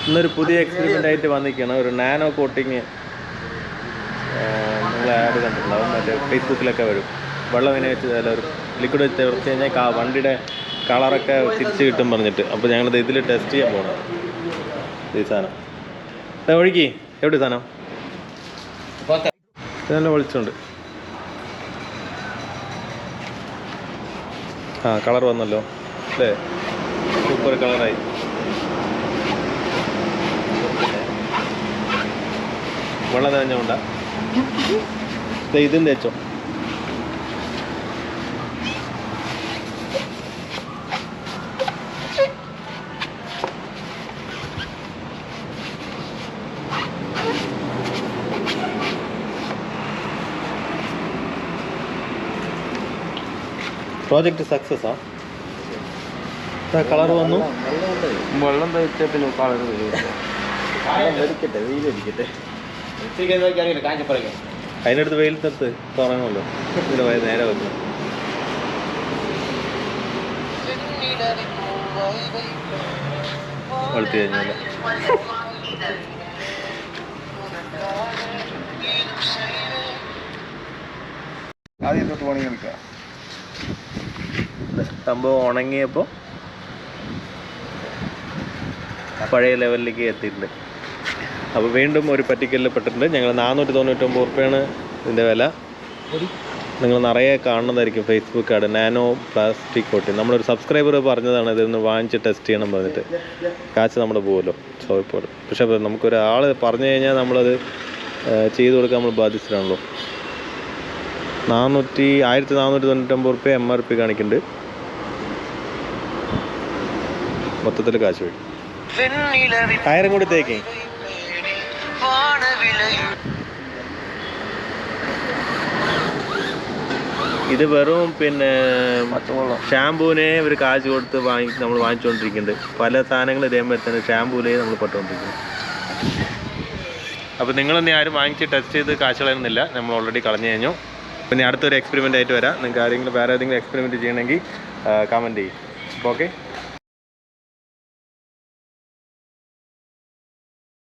ഇന്നൊരു പുതിയ എക്സ്പെരിമെൻ്റ് ആയിട്ട് വന്നിരിക്കുകയാണ്. ഒരു നാനോ കോട്ടിങ് നിങ്ങൾ ആഡ് കണ്ടിട്ടുണ്ടാവും, മറ്റേ ഫേസ്ബുക്കിലൊക്കെ വരും. വെള്ളം ഇങ്ങനെ വെച്ച് ഒരു ലിക്വിഡ് വെച്ച് കുറച്ച് കഴിഞ്ഞാൽ വണ്ടിയുടെ കളറൊക്കെ തിരിച്ച് കിട്ടും പറഞ്ഞിട്ട്. അപ്പോൾ ഞങ്ങളിത് ഇതിൽ ടെസ്റ്റ് ചെയ്യാൻ പോകണം. ഈ സാധനം ഒഴുകി എവിടെ സാധനം ഇതെല്ലാം വിളിച്ചുണ്ട്. ആ കളർ വന്നല്ലോ അല്ലേ, സൂപ്പർ കളറായി. വെള്ളം നനഞ്ഞോണ്ടാ ഇതും തേച്ചോ. പ്രോജക്റ്റ് സക്സസ്സാ. കളർ വന്നു. വെള്ളം തേച്ച പിന്നെ കളർ വെയിലടിക്കട്ടെ. അതിനടുത്ത് വെയിലത്തെടുത്ത് തുറങ്ങുമല്ലോ. ഇതിൻ്റെ നേരെ വെക്കണം. വെളുത്തി കഴിഞ്ഞാൽ ആദ്യം തൊട്ട് പണി കളിക്കാം. സംഭവം ഉണങ്ങിയപ്പോൾ പഴയ ലെവലിലേക്ക് എത്തിയിട്ടുണ്ട്. അപ്പോൾ വീണ്ടും ഒരു പറ്റിക്കലിൽ പെട്ടിട്ടുണ്ട്. ഞങ്ങൾ 499 റുപ്യാണ് ഇതിൻ്റെ വില. നിങ്ങൾ നിറയെ കാണുന്നതായിരിക്കും Facebook ad nano plastic coating. നമ്മളൊരു സബ്സ്ക്രൈബർ പറഞ്ഞതാണ് ഇതൊന്ന് വാങ്ങിച്ച് ടെസ്റ്റ് ചെയ്യണം പറഞ്ഞിട്ട്. കാശ് നമ്മുടെ പോകുമല്ലോ ഇപ്പോൾ. പക്ഷേ നമുക്കൊരാൾ പറഞ്ഞു കഴിഞ്ഞാൽ നമ്മളത് ചെയ്ത് കൊടുക്കാൻ നമ്മൾ ബാധ്യസ്ഥരാണല്ലോ. 1499 റുപ്യ MRP കാണിക്കുന്നുണ്ട്. മൊത്തത്തിൽ കാശ് പോയി. ടയറും കൂടി തേക്കേ. ഇത് വെറും പിന്നെ ഷാമ്പൂവിനെ ഒരു കാശ് കൊടുത്ത് നമ്മൾ വാങ്ങിച്ചുകൊണ്ടിരിക്കുന്നുണ്ട്. പല സാധനങ്ങൾ ഇതേപോലെ തന്നെ ഷാമ്പൂവിലേ നമ്മൾ പെട്ടുകൊണ്ടിരിക്കുന്നത്. അപ്പോൾ നിങ്ങളൊന്നും ആരും വാങ്ങിച്ച് ടെസ്റ്റ് ചെയ്ത് കാശ് കളയുന്നില്ല, നമ്മൾ ഓൾറെഡി കളഞ്ഞു കഴിഞ്ഞു. പിന്നെ അടുത്തൊരു എക്സ്പെരിമെൻ്റ് ആയിട്ട് വരാം. നിങ്ങൾക്ക് ആരെങ്കിലും വേറെ ഏതെങ്കിലും എക്സ്പെരിമെൻറ്റ് ചെയ്യണമെങ്കിൽ കമൻറ്റ് ചെയ്യും. അപ്പോൾ ഓക്കെ.